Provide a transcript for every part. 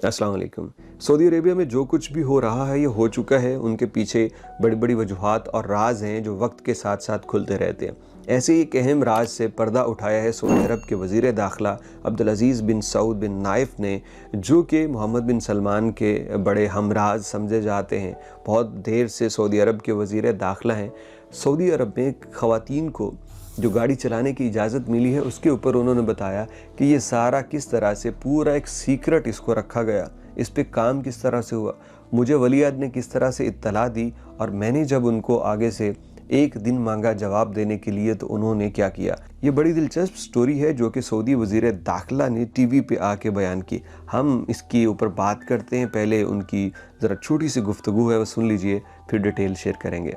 अस्सलाम वालेकुम। Saudi Arabia में जो कुछ भी हो रहा है ये हो चुका है। उनके पीछे बड़ी बड़ी वजूहात और राज हैं जो वक्त के साथ साथ खुलते रहते हैं। ऐसे ही एक अहम राज से पर्दा उठाया है सऊदी अरब के वज़ीर दाखिला अब्दुल अज़ीज़ बिन सऊद बिन नाइफ ने, जो कि मोहम्मद बिन सलमान के बड़े हमराज समझे जाते हैं। बहुत देर से सऊदी अरब के वज़ीर दाखिला हैं। सऊदी अरब में ख़वातीन को जो गाड़ी चलाने की इजाज़त मिली है उसके ऊपर उन्होंने बताया कि ये सारा किस तरह से पूरा एक सीक्रेट इसको रखा गया, इस पे काम किस तरह से हुआ, मुझे वलीअहद ने किस तरह से इत्तला दी और मैंने जब उनको आगे से एक दिन मांगा जवाब देने के लिए तो उन्होंने क्या किया। ये बड़ी दिलचस्प स्टोरी है जो कि सऊदी वज़ीर दाखिला ने टीवी पे आके बयान की। हम इसके ऊपर बात करते हैं। पहले उनकी ज़रा छोटी सी गुफ्तगू है, वो सुन लीजिए, फिर डिटेल शेयर करेंगे।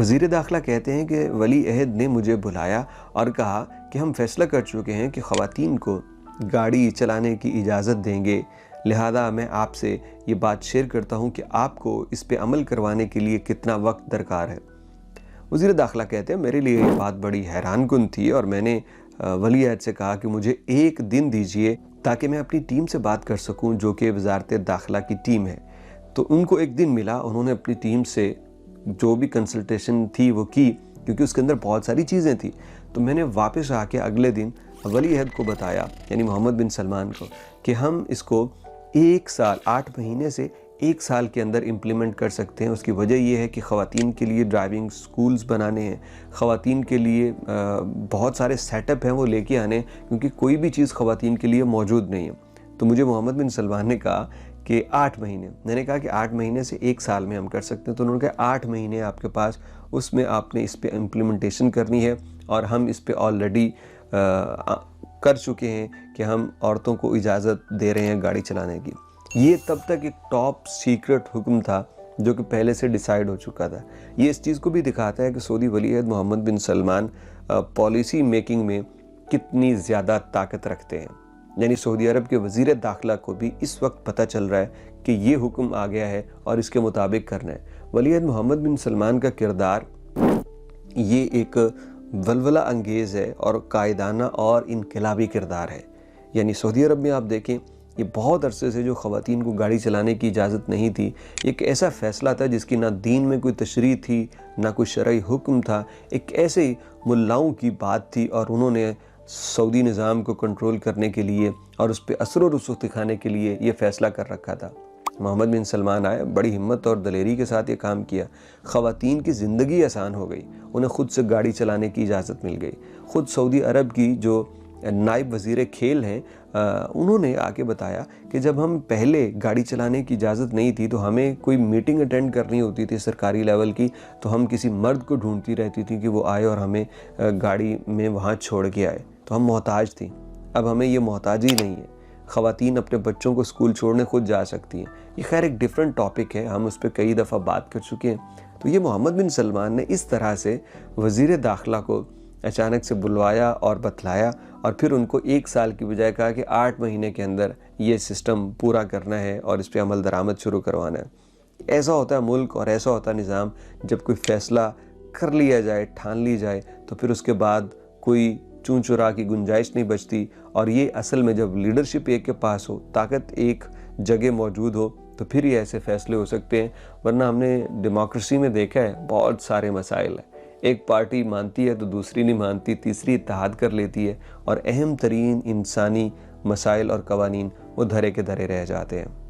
वज़ीर दाखिला कहते हैं कि वली अहद ने मुझे बुलाया और कहा कि हम फैसला कर चुके हैं कि ख़वातीन को गाड़ी चलाने की इजाज़त देंगे, लिहाजा मैं आपसे ये बात शेयर करता हूँ कि आपको इस पे अमल करवाने के लिए कितना वक्त दरकार है। वज़ीर दाखिला कहते हैं मेरे लिए ये बात बड़ी हैरानकुन थी और मैंने वली अहद से कहा कि मुझे एक दिन दीजिए ताकि मैं अपनी टीम से बात कर सकूं जो कि वज़ारत दाखिला की टीम है। तो उनको एक दिन मिला, उन्होंने अपनी टीम से जो भी कंसल्टेशन थी वो की, क्योंकि उसके अंदर बहुत सारी चीज़ें थी। तो मैंने वापस आके अगले दिन वली अहद को बताया, यानी मोहम्मद बिन सलमान को, कि हम इसको 1 साल 8 महीने से 1 साल के अंदर इम्प्लीमेंट कर सकते हैं। उसकी वजह यह है कि ख़वातीन के लिए ड्राइविंग स्कूल्स बनाने हैं, ख़वातीन के लिए बहुत सारे सेटअप हैं वो लेके आने हैं, क्योंकि कोई भी चीज़ ख़वातीन के लिए मौजूद नहीं है। तो मुझे मोहम्मद बिन सलमान ने कहा कि 8 महीने, मैंने कहा कि 8 महीने से 1 साल में हम कर सकते हैं। तो उन्होंने कहा 8 महीने आपके पास, उसमें आपने इस पर इम्प्लीमेंटेशन करनी है और हम इस पर ऑलरेडी कर चुके हैं कि हम औरतों को इजाज़त दे रहे हैं गाड़ी चलाने की। ये तब तक एक टॉप सीक्रेट हुक्म था जो कि पहले से डिसाइड हो चुका था। ये इस चीज़ को भी दिखाता है कि सऊदी वली अहद मोहम्मद बिन सलमान पॉलिसी मेकिंग में कितनी ज़्यादा ताकत रखते हैं। यानी सऊदी अरब के वज़ीर दाखिला को भी इस वक्त पता चल रहा है कि ये हुक्म आ गया है और इसके मुताबिक करना है। वली अहद मोहम्मद बिन सलमान का किरदार ये एक वलवला अंगेज़ है और कायदाना और इनकलाबी किरदार है। यानी सऊदी अरब में आप देखें, ये बहुत अरसे से जो ख़वातीन को गाड़ी चलाने की इजाज़त नहीं थी, एक ऐसा फ़ैसला था जिसकी ना दीन में कोई तशरीह थी, ना कोई शरई हुक्म था, एक ऐसे मुल्लाओं की बात थी और उन्होंने सऊदी निज़ाम को कंट्रोल करने के लिए और उस पर असर व रसूख दिखाने के लिए ये फ़ैसला कर रखा था। मोहम्मद बिन सलमान आए, बड़ी हिम्मत और दलेरी के साथ ये काम किया। ख़वातीन की ज़िंदगी आसान हो गई, उन्हें ख़ुद से गाड़ी चलाने की इजाज़त मिल गई। ख़ुद सऊदी अरब की जो नायब वज़ीर खेल हैं, उन्होंने आके बताया कि जब हम पहले गाड़ी चलाने की इजाज़त नहीं थी तो हमें कोई मीटिंग अटेंड करनी होती थी सरकारी लेवल की, तो हम किसी मर्द को ढूंढती रहती थी कि वो आए और हमें गाड़ी में वहाँ छोड़ के आए, तो हम मोहताज थी। अब हमें ये मोहताजी नहीं है, ख़वातीन अपने बच्चों को स्कूल छोड़ने खुद जा सकती हैं। ये खैर एक डिफरेंट टॉपिक है, हम उस पर कई दफ़ा बात कर चुके हैं। तो ये मोहम्मद बिन सलमान ने इस तरह से वज़ीर दाखिला को अचानक से बुलवाया और बतलाया और फिर उनको 1 साल की बजाय कहा कि 8 महीने के अंदर ये सिस्टम पूरा करना है और इस पर अमल दरामद शुरू करवाना है। ऐसा होता है मुल्क और ऐसा होता है निज़ाम, जब कोई फ़ैसला कर लिया जाए, ठान ली जाए, तो फिर उसके बाद कोई चूं चुरा की गुंजाइश नहीं बचती। और ये असल में जब लीडरशिप एक के पास हो, ताकत एक जगह मौजूद हो, तो फिर ही ऐसे फैसले हो सकते हैं, वरना हमने डेमोक्रेसी में देखा है बहुत सारे मसाइल हैं, एक पार्टी मानती है तो दूसरी नहीं मानती, तीसरी इत्तेहाद कर लेती है और अहम तरीन इंसानी मसाइल और कवानीन वो धरे के धरे रह जाते हैं।